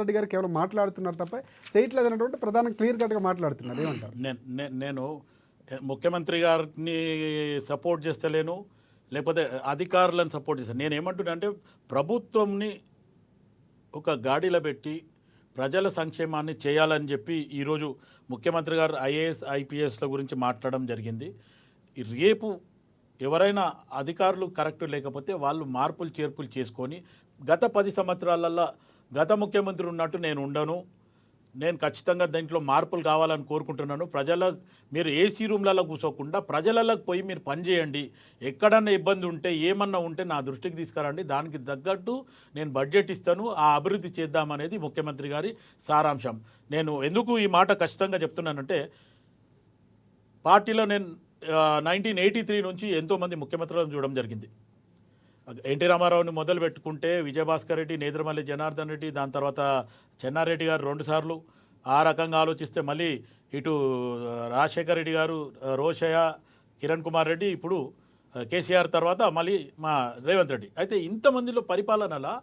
రెడ్డి గారు కేవలం మాట్లాడుతున్నారు తప్ప చేయట్లేదు అన్నటువంటి ప్రధాన క్లియర్ కట్గా మాట్లాడుతున్నారు. ఏమంటారు? నేను ముఖ్యమంత్రి గారిని సపోర్ట్ చేస్తలేను, లేకపోతే అధికారులను సపోర్ట్ చేస్తాను. నేను ఏమంటున్నా అంటే ప్రభుత్వంని ఒక గాడిలో పెట్టి ప్రజల సంక్షేమాన్ని చేయాలని చెప్పి ఈరోజు ముఖ్యమంత్రి గారు ఐఏఎస్ ఐపీఎస్ల గురించి మాట్లాడడం జరిగింది. రేపు ఎవరైనా అధికారులు కరెక్ట్ లేకపోతే వాళ్ళు మార్పులు చేర్పులు చేసుకొని గత 10 సంవత్సరాలలో గత ముఖ్యమంత్రి ఉన్నట్టు నేను ఉండను, నేను ఖచ్చితంగా దీంట్లో మార్పులు కావాలని కోరుకుంటున్నాను. మీరు ఏసీ రూమ్లలో కూర్చోకుండా ప్రజలకు పోయి మీరు పనిచేయండి, ఎక్కడన్నా ఇబ్బంది ఉంటే ఏమన్నా ఉంటే నా దృష్టికి తీసుకురండి, దానికి తగ్గట్టు నేను బడ్జెట్ ఇస్తాను, ఆ అభివృద్ధి చేద్దామనేది ముఖ్యమంత్రి గారి సారాంశం. నేను ఎందుకు ఈ మాట ఖచ్చితంగా చెప్తున్నానంటే పార్టీలో నేను 1983 నుంచి ఎంతోమంది ముఖ్యమంత్రులను చూడడం జరిగింది. ఎన్టీ రామారావుని మొదలు పెట్టుకుంటే విజయభాస్కర్ రెడ్డి, నేదురుమల్లి జనార్దన్ రెడ్డి, దాని తర్వాత చెన్నారెడ్డి గారు 2 సార్లు. ఆ రకంగా ఆలోచిస్తే మళ్ళీ ఇటు రాజశేఖర్ రెడ్డి గారు, రోషయ్య, కిరణ్ కుమార్ రెడ్డి, ఇప్పుడు కేసీఆర్ తర్వాత మళ్ళీ మా రేవంత్ రెడ్డి. అయితే ఇంతమందిలో పరిపాలనలా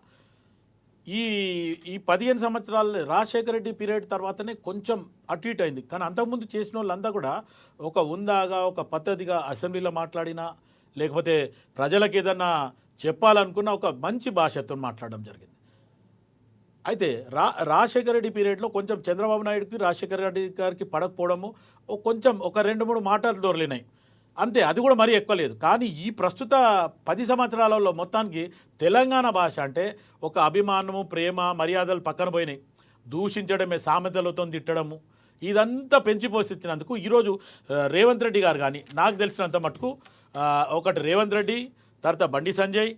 ఈ 15 సంవత్సరాలు రాజశేఖర రెడ్డి పీరియడ్ తర్వాతనే కొంచెం అటు ఇటు అయింది. కానీ అంతకుముందు చేసిన వాళ్ళంతా కూడా ఒక ఉందాగా, ఒక పద్ధతిగా అసెంబ్లీలో మాట్లాడినా, లేకపోతే ప్రజలకు ఏదన్నా చెప్పాలనుకున్న ఒక మంచి భాషతో మాట్లాడడం జరిగింది. అయితే రాజశేఖర రెడ్డి పీరియడ్లో కొంచెం చంద్రబాబు నాయుడుకి, రాజశేఖర రెడ్డి గారికి పడకపోవడము, కొంచెం ఒక 2-3 మాటలు దొరలినాయి అంతే, అది కూడా మరీ ఎక్కువ లేదు. కానీ ఈ ప్రస్తుత 10 సంవత్సరాలలో మొత్తానికి తెలంగాణ భాష అంటే ఒక అభిమానము, ప్రేమ, మర్యాదలు పక్కన పోయినాయి. దూషించడమే, సామెతలతో తిట్టడము, ఇదంతా పెంచిపోసిచ్చినందుకు ఈరోజు రేవంత్ రెడ్డి గారు కానీ నాకు తెలిసినంత మటుకు ఒకటి రేవంత్ రెడ్డి, తర్వాత బండి సంజయ్,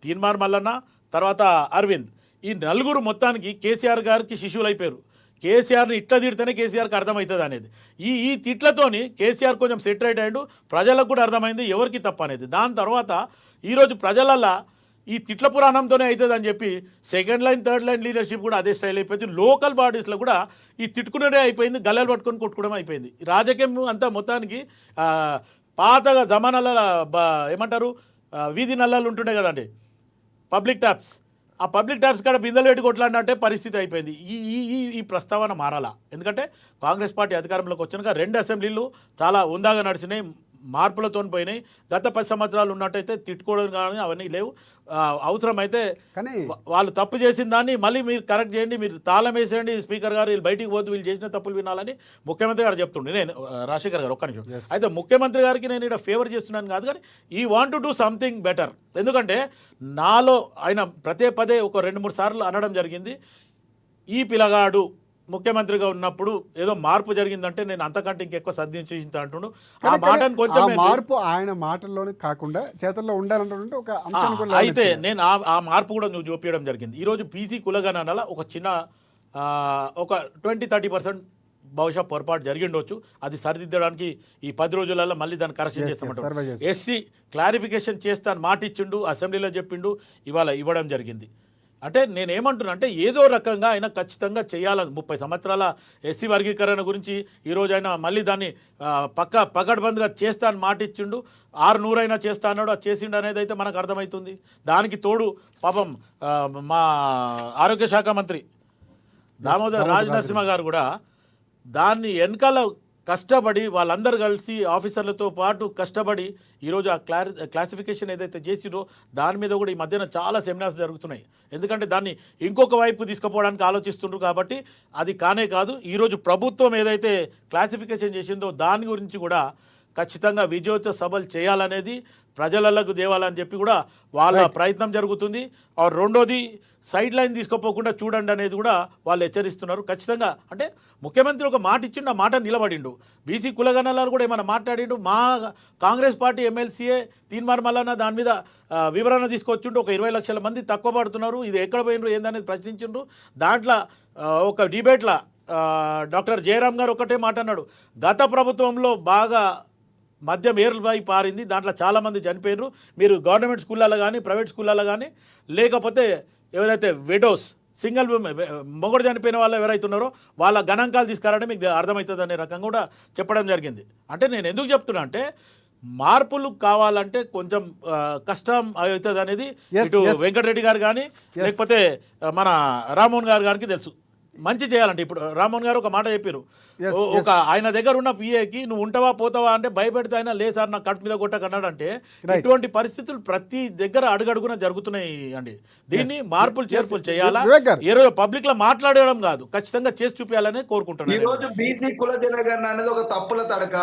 తీన్మార్ మల్లన్న, తర్వాత అరవింద్, ఈ నలుగురు మొత్తానికి కేసీఆర్ గారికి శిష్యులు అయిపోయారు. కేసీఆర్ని ఇట్లా తిడితేనే కేసీఆర్కి అర్థమవుతుంది అనేది. ఈ తిట్లతోని కేసీఆర్ కొంచెం సెటరేట్ అయ్యాడు, ప్రజలకు కూడా అర్థమైంది ఎవరికి తప్ప అనేది. దాని తర్వాత ఈరోజు ప్రజలల్లో ఈ తిట్ల పురాణంతోనే అవుతుంది అని చెప్పి second line, third line leadership కూడా అదే స్టైల్ అయిపోయింది. లోకల్ బాడీస్లో కూడా ఈ తిట్టుకునే అయిపోయింది, గల్లలు పట్టుకొని కొట్టుకోవడం అయిపోయింది. రాజకీయం అంతా మొత్తానికి పాతగా జమానాల ఏమంటారు వీధి నల్లాలు ఉంటుండే కదండి, పబ్లిక్ ట్యాప్స్, ఆ పబ్లిక్ ట్యాప్స్ కాడ బిందెలు పెట్టి కొట్లాడినట్టే పరిస్థితి అయిపోయింది. ఈ ప్రస్తావన మారాలా. ఎందుకంటే కాంగ్రెస్ పార్టీ అధికారంలోకి వచ్చినాక 2 అసెంబ్లీలు చాలా ఉందాగా నడిచినాయి, మార్పులతో పోయినాయి. గత 10 సంవత్సరాలు ఉన్నట్టయితే తిట్టుకోవడం కానీ అవన్నీ లేవు. అవసరమైతే కానీ వాళ్ళు తప్పు చేసిన దాన్ని మళ్ళీ మీరు కరెక్ట్ చేయండి, మీరు తాళం వేసేయండి స్పీకర్ గారు, వీళ్ళు బయటికి పోతే వీళ్ళు చేసిన తప్పులు వినాలని ముఖ్యమంత్రి గారు చెప్తుండే. నేను రాజశేఖర్ గారు ఒక్క నిమిషం. అయితే ముఖ్యమంత్రి గారికి నేను ఇక్కడ ఫేవర్ చేస్తున్నాను కాదు, కానీ ఈ want to do something better. ఎందుకంటే నాలో ఆయన పదే ఒక 2-3 సార్లు అనడం జరిగింది, ఈ పిల్లగాడు ముఖ్యమంత్రిగా ఉన్నప్పుడు ఏదో మార్పు జరిగిందంటే నేను అంతకంటే ఇంకెక్కువ సాధించింది అంటుండు. ఆ మాటను కొంచెం మార్పు ఆయన మాటల్లోనే కాకుండా చేతల్లో ఉండాలంటే ఒక అంశం కూడా అయితే నేను ఆ మార్పు కూడా నువ్వు చూపించడం జరిగింది. ఈరోజు పీసీ కులగణనల ఒక చిన్న ఒక 20-30% బహుశా పొరపాటు జరిగిండొచ్చు, అది సరిదిద్దడానికి ఈ 10 రోజులలో మళ్ళీ దాన్ని కరెక్షన్ చేస్తామంటారు. ఎస్సీ క్లారిఫికేషన్ చేస్తాను మాట ఇచ్చిండు, అసెంబ్లీలో చెప్పిండు, ఇవాళ ఇవ్వడం జరిగింది. అంటే నేనేమంటున్నా అంటే ఏదో రకంగా ఆయన ఖచ్చితంగా చేయాలని 30 సంవత్సరాల ఎస్సీ వర్గీకరణ గురించి ఈరోజు ఆయన మళ్ళీ దాన్ని పకడ్బందీగా చేస్తా అని మాట ఇచ్చిండు. 600 అయినా చేస్తా అన్నాడు, అది చేసిండు అనేది అయితే మనకు అర్థమవుతుంది. దానికి తోడు పాపం మా ఆరోగ్య శాఖ మంత్రి దామోదర్ రాజనరసింహ గారు కూడా దాన్ని వెనకాల కష్టపడి వాళ్ళందరూ కలిసి ఆఫీసర్లతో పాటు కష్టపడి ఈరోజు ఆ క్లాసిఫికేషన్ ఏదైతే చేసిరో దాని మీద కూడా ఈ మధ్యన చాలా సెమినార్స్ జరుగుతున్నాయి. ఎందుకంటే దాన్ని ఇంకొక వైపు తీసుకుపోవడానికి ఆలోచిస్తుండ్రు కాబట్టి అది కానే కాదు. ఈరోజు ప్రభుత్వం ఏదైతే క్లాసిఫికేషన్ చేసిందో దాని గురించి కూడా ఖచ్చితంగా విజయోత్సవ సభలు చేయాలనేది, ప్రజలకు దేవాలని చెప్పి కూడా వాళ్ళ ప్రయత్నం జరుగుతుంది. రెండోది సైడ్ లైన్ తీసుకోపోకుండా చూడండి అనేది కూడా వాళ్ళు హెచ్చరిస్తున్నారు. ఖచ్చితంగా అంటే ముఖ్యమంత్రి ఒక మాట ఇచ్చిండు, ఆ మాట నిలబడిండు. బీసీ కులగణాలు కూడా ఏమైనా మాట్లాడిండు. మా కాంగ్రెస్ పార్టీ ఎమ్మెల్సీఏ తీన్మార్ మల్లన్న దాని మీద వివరణ తీసుకొచ్చిండు. ఒక 20 లక్షల మంది తక్కువ పడుతున్నారు, ఇది ఎక్కడ పోయినరు ఏందనేది ప్రశ్నించిండు. దాంట్లో ఒక డిబేట్లో డాక్టర్ జయరామ్ గారు ఒకటే మాట అన్నాడు, గత ప్రభుత్వంలో బాగా మద్యం ఏర్లపై పారింది, దాంట్లో చాలామంది చనిపోయినారు, మీరు గవర్నమెంట్ స్కూళ్ళలో కానీ ప్రైవేట్ స్కూళ్ళలో కానీ లేకపోతే ఏదైతే విడోస్ సింగిల్ మొగుడు చనిపోయిన వాళ్ళు ఎవరైతే ఉన్నారో వాళ్ళ గణాంకాలు తీసుకురావడం మీకు అర్థమవుతుంది అనే రకంగా కూడా చెప్పడం జరిగింది. అంటే నేను ఎందుకు చెప్తున్నా అంటే మార్పులు కావాలంటే కొంచెం కష్టం అవుతుంది అనేది Yes, ఇటు yes. వెంకటరెడ్డి గారు కానీ లేకపోతే మన రామ్మోహన్ గారికి తెలుసు. మంచి చేయాలంటే ఇప్పుడు రామ్మోహన్ గారు ఒక మాట చెప్పారు, Yes, ఒక ఆయన దగ్గర ఉన్న పిఏకి నువ్వు ఉంటావా పోతావా అంటే భయపెడితే ఆయన లే సార్ నాకు కట్టు మీద కొట్టకన్నాడంటే Right. ఇటువంటి పరిస్థితులు ప్రతి దగ్గర అడుగడుగున జరుగుతున్నాయి అండి. దీన్ని మార్పులు చేర్పులు చేయాలా, వివేక్ గారు. ఏ రోజు పబ్లిక్ లో మాట్లాడడం కాదు, ఖచ్చితంగా చేసి చూపించాలని ఈ కోరుకుంటున్నాను. రోజు బీసీ కుల జనగణన అనేది ఒక తప్పుల తడక.